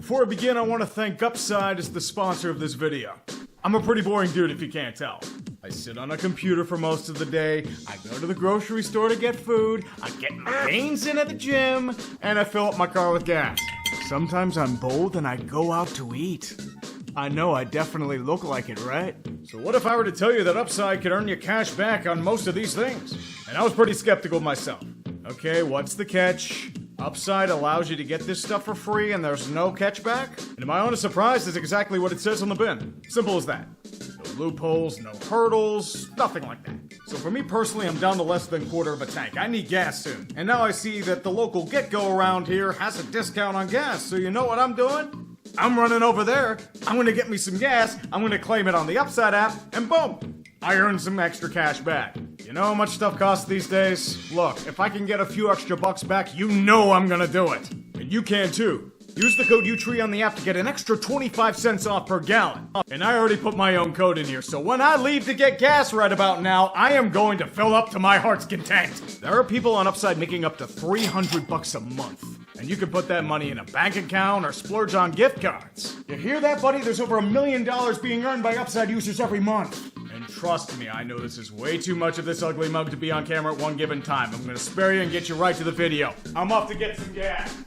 Before I begin, I want to thank Upside as the sponsor of this video. I'm a pretty boring dude if you can't tell. I sit on a computer for most of the day, I go to the grocery store to get food, I get my gains in at the gym, and I fill up my car with gas. Sometimes I'm bold and I go out to eat. I know I definitely look like it, right? So what if I were to tell you that Upside could earn you cash back on most of these things? And I was pretty skeptical myself. Okay, what's the catch? Upside allows you to get this stuff for free and there's no catchback? And to my honest surprise, that's exactly what it says on the bin. Simple as that. No loopholes, no hurdles, nothing like that. So for me personally, I'm down to less than a quarter of a tank. I need gas soon. And now I see that the local get-go around here has a discount on gas. So you know what I'm doing? I'm running over there. I'm gonna get me some gas. I'm gonna claim it on the Upside app, and boom! I earned some extra cash back. You know how much stuff costs these days? Look, if I can get a few extra bucks back, you know I'm gonna do it. And you can too. Use the code UTREE on the app to get an extra 25 cents off per gallon. And I already put my own code in here, so when I leave to get gas right about now, I am going to fill up to my heart's content. There are people on Upside making up to 300 bucks a month. And you can put that money in a bank account or splurge on gift cards. You hear that, buddy? There's over $1 million being earned by Upside users every month. And trust me, I know this is way too much of this ugly mug to be on camera at one given time. I'm gonna spare you and get you right to the video. I'm off to get some gas.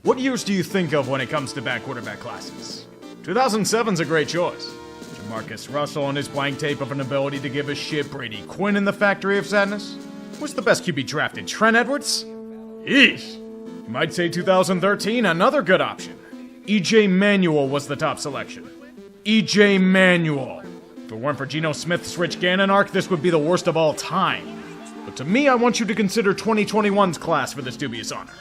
What years do you think of when it comes to bad quarterback classes? 2007's a great choice. Jamarcus Russell and his blank tape of an ability to give a shit, Brady Quinn in the Factory of Sadness. What's the best QB drafted, Trent Edwards? Eesh. You might say 2013, another good option. E.J. Manuel was the top selection. E.J. Manuel. If it weren't for Geno Smith's Rich Gannon arc, this would be the worst of all time. But to me, I want you to consider 2021's class for this dubious honor.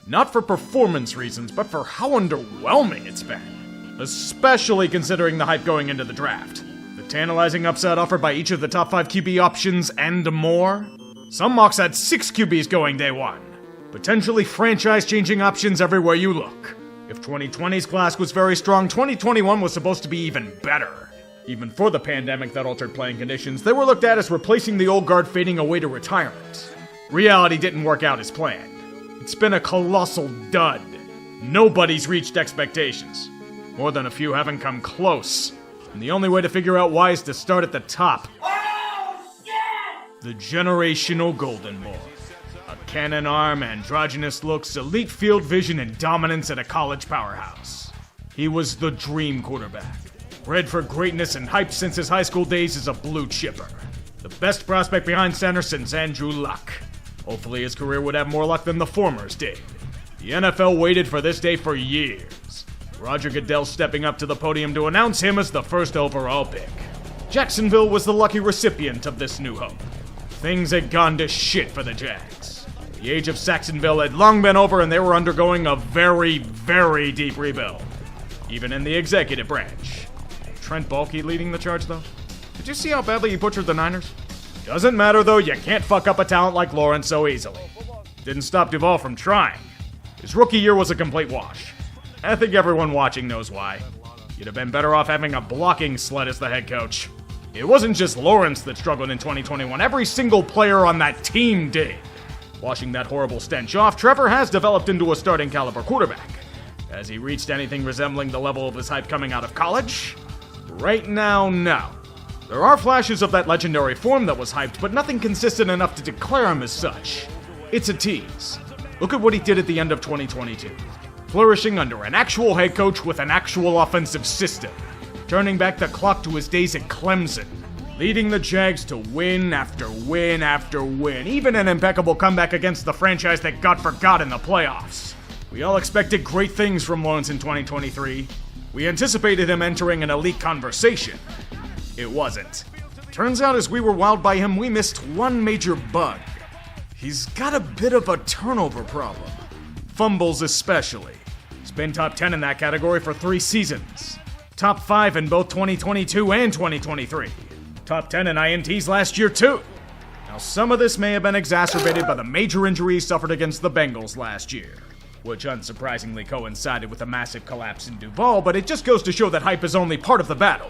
Not for performance reasons, but for how underwhelming it's been. Especially considering the hype going into the draft. The tantalizing upside offered by each of the top 5 QB options and more. Some mocks had 6 QBs going day one. Potentially franchise-changing options everywhere you look. If 2020's class was very strong, 2021 was supposed to be even better. Even for the pandemic that altered playing conditions, they were looked at as replacing the old guard fading away to retirement. Reality didn't work out as planned. It's been a colossal dud. Nobody's reached expectations. More than a few haven't come close. And the only way to figure out why is to start at the top. Oh, shit! The generational golden boy. A cannon arm, androgynous looks, elite field vision, and dominance at a college powerhouse. He was the dream quarterback. Bred for greatness and hyped since his high school days as a blue chipper. The best prospect behind center since Andrew Luck. Hopefully his career would have more luck than the former's did. The NFL waited for this day for years. Roger Goodell stepping up to the podium to announce him as the first overall pick. Jacksonville was the lucky recipient of this new hope. Things had gone to shit for the Jags. The age of Saxonville had long been over and they were undergoing a very, very deep rebuild. Even in the executive branch. Trent Baalke leading the charge, though? Did you see how badly he butchered the Niners? Doesn't matter, though, you can't fuck up a talent like Lawrence so easily. Didn't stop Duvall from trying. His rookie year was a complete wash. I think everyone watching knows why. You'd have been better off having a blocking sled as the head coach. It wasn't just Lawrence that struggled in 2021, every single player on that team did. Washing that horrible stench off, Trevor has developed into a starting caliber quarterback. Has he reached anything resembling the level of his hype coming out of college? Right now, no. There are flashes of that legendary form that was hyped, but nothing consistent enough to declare him as such. It's a tease. Look at what he did at the end of 2022. Flourishing under an actual head coach with an actual offensive system. Turning back the clock to his days at Clemson. Leading the Jags to win after win after win. Even an impeccable comeback against the franchise that got forgot in the playoffs. We all expected great things from Lawrence in 2023. We anticipated him entering an elite conversation. It wasn't. Turns out as we were wowed by him, we missed one major bug. He's got a bit of a turnover problem. Fumbles especially. He's been top 10 in that category for 3 seasons. Top 5 in both 2022 and 2023. Top 10 in INTs last year too. Now some of this may have been exacerbated by the major injuries suffered against the Bengals last year. Which unsurprisingly coincided with a massive collapse in Duvall, but it just goes to show that hype is only part of the battle.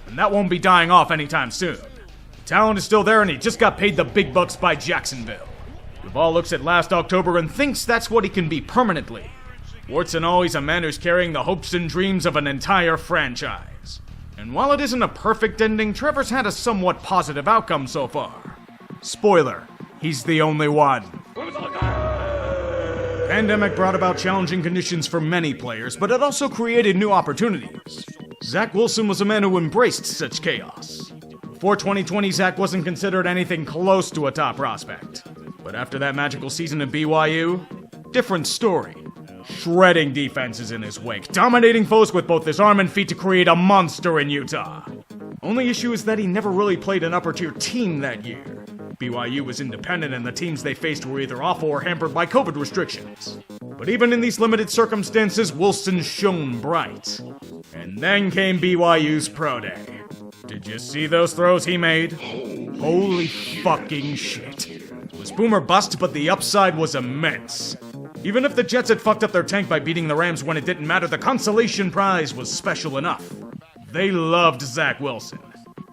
And that won't be dying off anytime soon. The talent is still there and he just got paid the big bucks by Jacksonville. Duvall looks at last October and thinks that's what he can be permanently. Warts and all, he's a man who's carrying the hopes and dreams of an entire franchise. And while it isn't a perfect ending, Trevor's had a somewhat positive outcome so far. Spoiler, he's the only one. Pandemic brought about challenging conditions for many players, but it also created new opportunities. Zach Wilson was a man who embraced such chaos. Before 2020, Zach wasn't considered anything close to a top prospect. But after that magical season at BYU, different story. Shredding defenses in his wake, dominating foes with both his arm and feet to create a monster in Utah. Only issue is that he never really played an upper-tier team that year. BYU was independent and the teams they faced were either awful or hampered by COVID restrictions. But even in these limited circumstances, Wilson shone bright. And then came BYU's Pro Day. Did you see those throws he made? Holy fucking shit. It was boom or bust, but the upside was immense. Even if the Jets had fucked up their tank by beating the Rams when it didn't matter, the consolation prize was special enough. They loved Zach Wilson.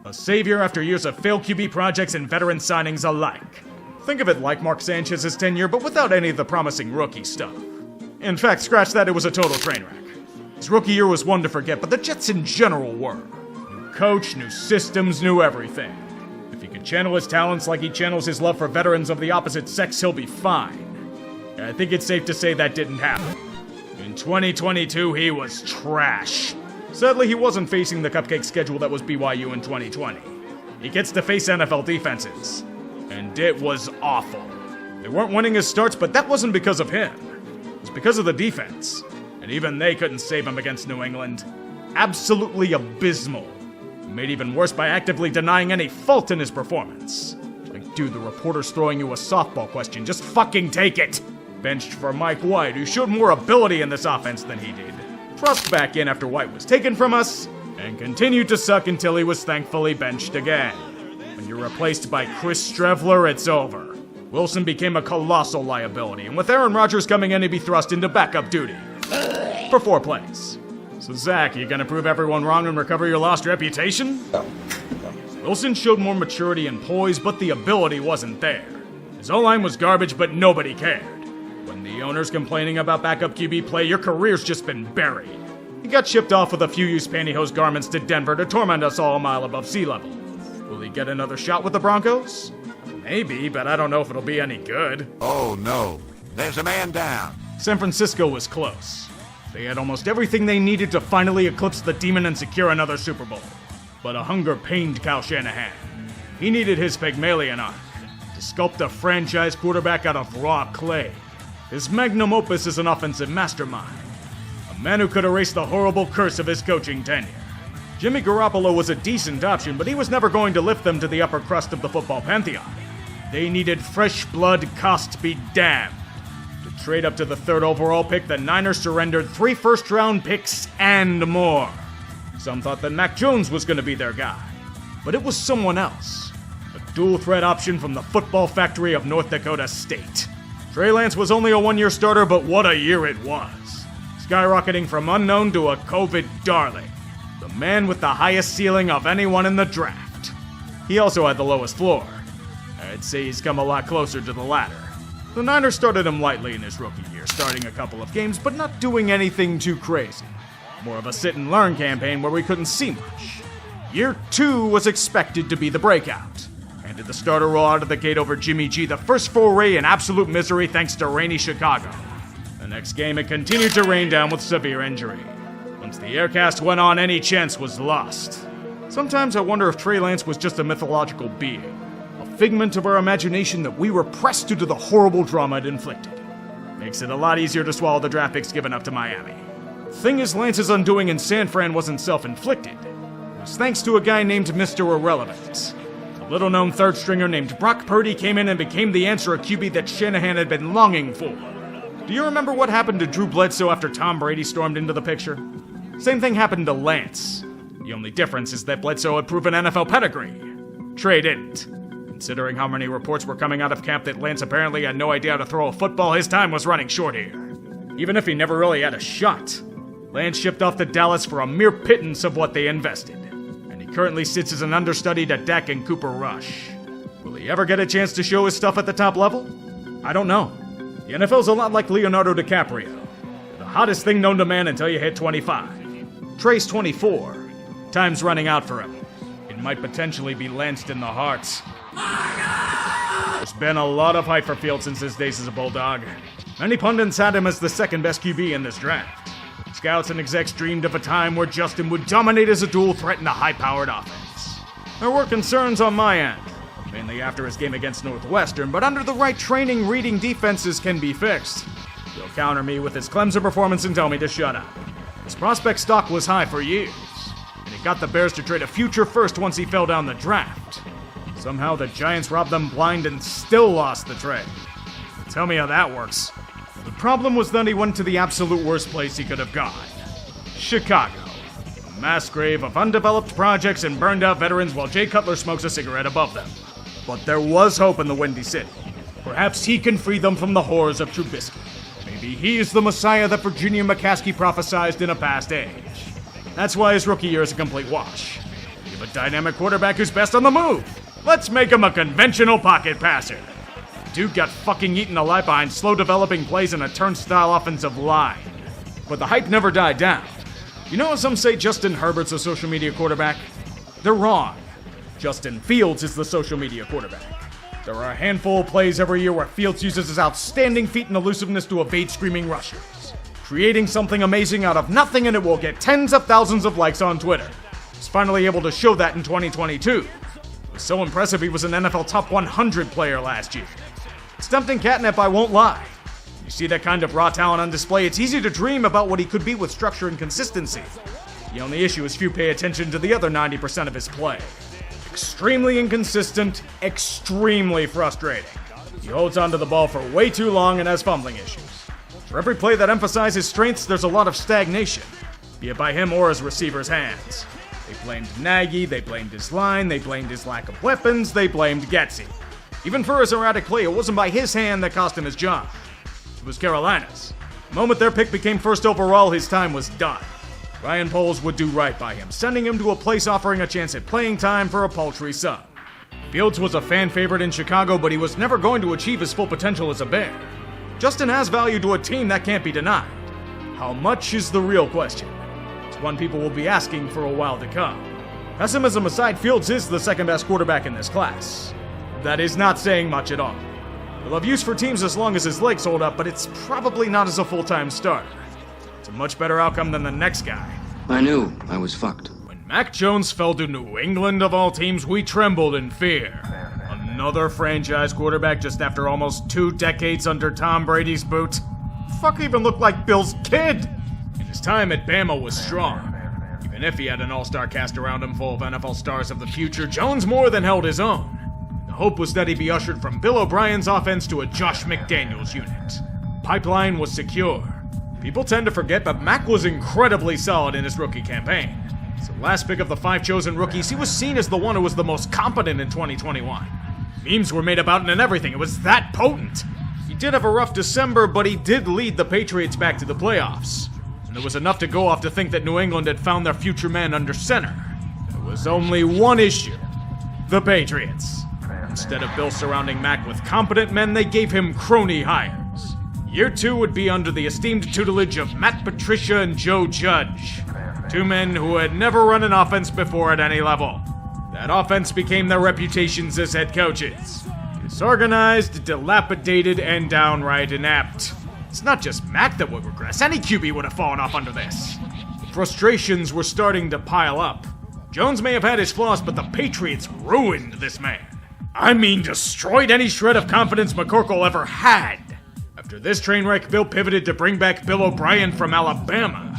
A savior after years of failed QB projects and veteran signings alike. Think of it like Mark Sanchez's tenure, but without any of the promising rookie stuff. In fact, scratch that, it was a total train wreck. His rookie year was one to forget, but the Jets in general were. New coach, new systems, new everything. If he could channel his talents like he channels his love for veterans of the opposite sex, he'll be fine. I think it's safe to say that didn't happen. In 2022, he was trash. Sadly, he wasn't facing the cupcake schedule that was BYU in 2020. He gets to face NFL defenses. And it was awful. They weren't winning his starts, but that wasn't because of him. It was because of the defense. And even they couldn't save him against New England. Absolutely abysmal. Made even worse by actively denying any fault in his performance. Like, dude, the reporter's throwing you a softball question. Just fucking take it! Benched for Mike White, who showed more ability in this offense than he did. Thrust back in after White was taken from us, and continued to suck until he was thankfully benched again. When you're replaced by Chris Streveler, it's over. Wilson became a colossal liability, and with Aaron Rodgers coming in, he'd be thrust into backup duty. For 4 plays. So Zach, you gonna prove everyone wrong and recover your lost reputation? Wilson showed more maturity and poise, but the ability wasn't there. His O-line was garbage, but nobody cared. When the owner's complaining about backup QB play, your career's just been buried. He got shipped off with a few used pantyhose garments to Denver to torment us all a mile above sea level. Will he get another shot with the Broncos? Maybe, but I don't know if it'll be any good. Oh no, there's a man down. San Francisco was close. They had almost everything they needed to finally eclipse the demon and secure another Super Bowl. But a hunger pained Kyle Shanahan. He needed his Pygmalion arc to sculpt a franchise quarterback out of raw clay. His magnum opus is an offensive mastermind. A man who could erase the horrible curse of his coaching tenure. Jimmy Garoppolo was a decent option, but he was never going to lift them to the upper crust of the football pantheon. They needed fresh blood, cost be damned. To trade up to the 3rd overall pick, the Niners surrendered 3 first-round picks and more. Some thought that Mac Jones was going to be their guy, but it was someone else. A dual-threat option from the football factory of North Dakota State. Trey Lance was only a 1-year starter, but what a year it was. Skyrocketing from unknown to a COVID darling. The man with the highest ceiling of anyone in the draft. He also had the lowest floor. I'd say he's come a lot closer to the latter. The Niners started him lightly in his rookie year, starting a couple of games, but not doing anything too crazy. More of a sit-and-learn campaign where we couldn't see much. Year 2 was expected to be the breakout. Did the starter roll out of the gate over Jimmy G, the first foray in absolute misery thanks to rainy Chicago. The next game, it continued to rain down with severe injury. Once the aircast went on, any chance was lost. Sometimes I wonder if Trey Lance was just a mythological being, a figment of our imagination that we repressed due to the horrible drama it inflicted. Makes it a lot easier to swallow the draft picks given up to Miami. Thing is, Lance's undoing in San Fran wasn't self-inflicted. It was thanks to a guy named Mr. Irrelevant. A little-known third stringer named Brock Purdy came in and became the answer at QB that Shanahan had been longing for. Do you remember what happened to Drew Bledsoe after Tom Brady stormed into the picture? Same thing happened to Lance. The only difference is that Bledsoe had proven NFL pedigree. Trey didn't. Considering how many reports were coming out of camp that Lance apparently had no idea how to throw a football, his time was running short here. Even if he never really had a shot, Lance shipped off to Dallas for a mere pittance of what they invested. Currently sits as an understudy to Dak and Cooper Rush. Will he ever get a chance to show his stuff at the top level? I don't know. The NFL's a lot like Leonardo DiCaprio. At hottest thing known to man until you hit 25. Trey's 24. Time's running out for him. It might potentially be lanced in the hearts. There's been a lot of hype for Fields since his days as a Bulldog. Many pundits had him as the second best QB in this draft. Scouts and execs dreamed of a time where Justin would dominate as a dual threat in a high-powered offense. There were concerns on my end, mainly after his game against Northwestern, but under the right training, reading defenses can be fixed. He'll counter me with his Clemson performance and tell me to shut up. His prospect stock was high for years, and it got the Bears to trade a future first once he fell down the draft. Somehow the Giants robbed them blind and still lost the trade. Tell me how that works. The problem was that he went to the absolute worst place he could have gone. Chicago. A mass grave of undeveloped projects and burned out veterans while Jay Cutler smokes a cigarette above them. But there was hope in the Windy City. Perhaps he can free them from the horrors of Trubisky. Maybe he is the Messiah that Virginia McCaskey prophesized in a past age. That's why his rookie year is a complete wash. We have a dynamic quarterback who's best on the move. Let's make him a conventional pocket passer. Dude got fucking eaten alive behind slow developing plays and a turnstile offensive line. But the hype never died down. You know how some say Justin Herbert's a social media quarterback? They're wrong. Justin Fields is the social media quarterback. There are a handful of plays every year where Fields uses his outstanding feet and elusiveness to evade screaming rushers, creating something amazing out of nothing, and it will get tens of thousands of likes on Twitter. He's finally able to show that in 2022. It was so impressive he was an NFL top 100 player last year. It's tempting catnip, I won't lie. You see that kind of raw talent on display, it's easy to dream about what he could be with structure and consistency. The only issue is few pay attention to the other 90% of his play. Extremely inconsistent, extremely frustrating. He holds onto the ball for way too long and has fumbling issues. For every play that emphasizes strengths, there's a lot of stagnation, be it by him or his receiver's hands. They blamed Nagy, they blamed his line, they blamed his lack of weapons, they blamed Getsy. Even for his erratic play, it wasn't by his hand that cost him his job. It was Carolina's. The moment their pick became first overall, his time was done. Ryan Poles would do right by him, sending him to a place offering a chance at playing time for a paltry sum. Fields was a fan favorite in Chicago, but he was never going to achieve his full potential as a Bear. Justin has value to a team that can't be denied. How much is the real question? It's one people will be asking for a while to come. Pessimism aside, Fields is the second best quarterback in this class. That is not saying much at all. He'll have use for teams as long as his legs hold up, but it's probably not as a full-time starter. It's a much better outcome than the next guy. I knew I was fucked. When Mac Jones fell to New England of all teams, we trembled in fear. Another franchise quarterback just after almost 2 decades under Tom Brady's boot. Fuck even looked like Bill's kid. And his time at Bama was strong. Even if he had an all-star cast around him full of NFL stars of the future, Jones more than held his own. The hope was that he'd be ushered from Bill O'Brien's offense to a Josh McDaniels unit. Pipeline was secure. People tend to forget, but Mac was incredibly solid in his rookie campaign. As the last pick of the 5 chosen rookies, he was seen as the one who was the most competent in 2021. Memes were made about him and everything. It was that potent. He did have a rough December, but he did lead the Patriots back to the playoffs. And there was enough to go off to think that New England had found their future man under center. There was only one issue. The Patriots. Instead of Bill surrounding Mac with competent men, they gave him crony hires. Year 2 would be under the esteemed tutelage of Matt Patricia and Joe Judge. 2 men who had never run an offense before at any level. That offense became their reputations as head coaches. Disorganized, dilapidated, and downright inept. It's not just Mac that would regress. Any QB would have fallen off under this. The frustrations were starting to pile up. Jones may have had his flaws, but the Patriots ruined this man. I mean, destroyed any shred of confidence McCorkle ever had. After this train wreck, Bill pivoted to bring back Bill O'Brien from Alabama.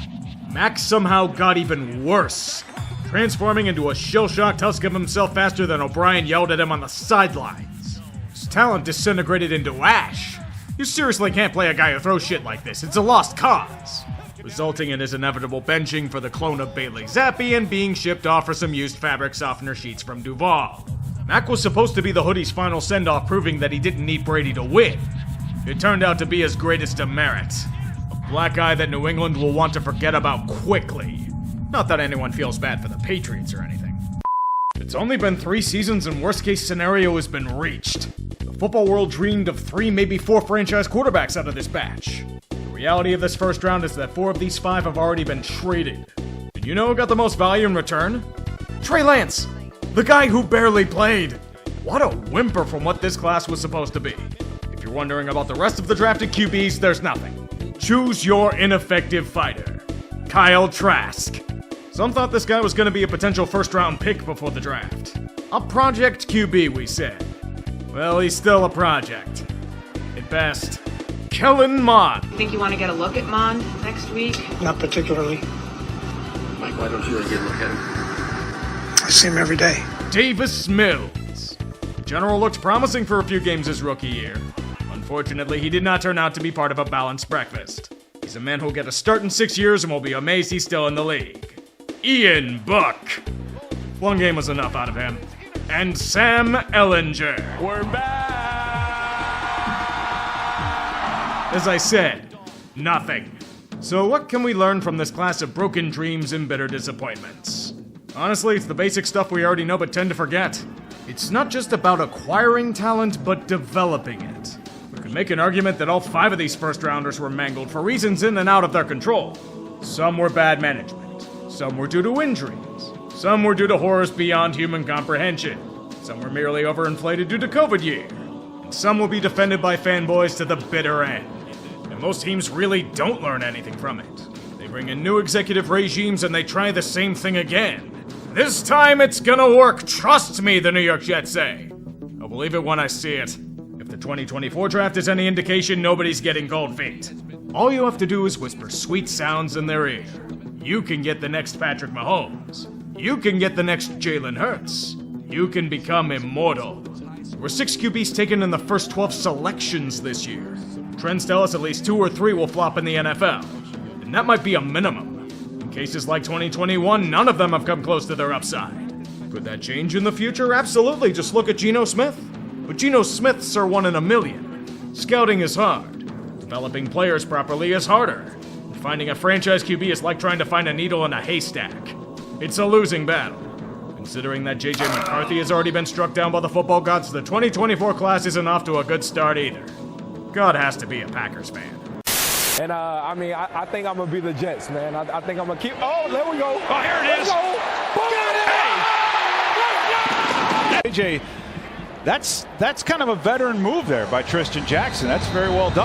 Mac somehow got even worse, transforming into a shell-shocked husk of himself faster than O'Brien yelled at him on the sidelines. His talent disintegrated into ash. You seriously can't play a guy who throws shit like this. It's a lost cause. Resulting in his inevitable benching for the clone of Bailey Zappi and being shipped off for some used fabric softener sheets from Duval. Mac was supposed to be the hoodie's final send-off, proving that he didn't need Brady to win. It turned out to be his greatest demerit. A black eye that New England will want to forget about quickly. Not that anyone feels bad for the Patriots or anything. It's only been 3 seasons and worst-case scenario has been reached. The football world dreamed of 3, maybe 4 franchise quarterbacks out of this batch. The reality of this first round is that 4 of these 5 have already been traded. And you know who got the most value in return? Trey Lance, the guy who barely played. What a whimper from what this class was supposed to be. If you're wondering about the rest of the drafted QBs, there's nothing. Choose your ineffective fighter. Kyle Trask. Some thought this guy was going to be a potential first-round pick before the draft. A project QB, we said. Well, he's still a project. At best. Kellen Mond. Think you want to get a look at Mond next week? Not particularly. Mike, why don't you get a look at him? I see him every day. Davis Mills. General looked promising for a few games his rookie year. Unfortunately, he did not turn out to be part of a balanced breakfast. He's a man who'll get a start in 6 years and will be amazed he's still in the league. Ian Buck. One game was enough out of him. And Sam Ellinger. We're back! As I said, nothing. So what can we learn from this class of broken dreams and bitter disappointments? Honestly, it's the basic stuff we already know but tend to forget. It's not just about acquiring talent, but developing it. We could make an argument that all 5 of these first-rounders were mangled for reasons in and out of their control. Some were bad management. Some were due to injuries. Some were due to horrors beyond human comprehension. Some were merely overinflated due to COVID year. And some will be defended by fanboys to the bitter end. And most teams really don't learn anything from it. They bring in new executive regimes and they try the same thing again. This time it's gonna work, trust me, the New York Jets say. I'll believe it when I see it. If the 2024 draft is any indication, nobody's getting cold feet. All you have to do is whisper sweet sounds in their ear. You can get the next Patrick Mahomes. You can get the next Jalen Hurts. You can become immortal. There were 6 QBs taken in the first 12 selections this year. Trends tell us at least 2 or 3 will flop in the NFL. And that might be a minimum. In cases like 2021, none of them have come close to their upside. Could that change in the future? Absolutely. Just look at Geno Smith. But Geno Smiths are 1 in a million. Scouting is hard. Developing players properly is harder. And finding a franchise QB is like trying to find a needle in a haystack. It's a losing battle. Considering that J.J. McCarthy has already been struck down by the football gods, the 2024 class isn't off to a good start either. God has to be a Packers fan. And, I think I'm going to be the Jets, man. I think I'm going to keep... Oh, there we go. Oh, here it is. Got it. AJ, that's kind of a veteran move there by Tristan Jackson. That's very well done.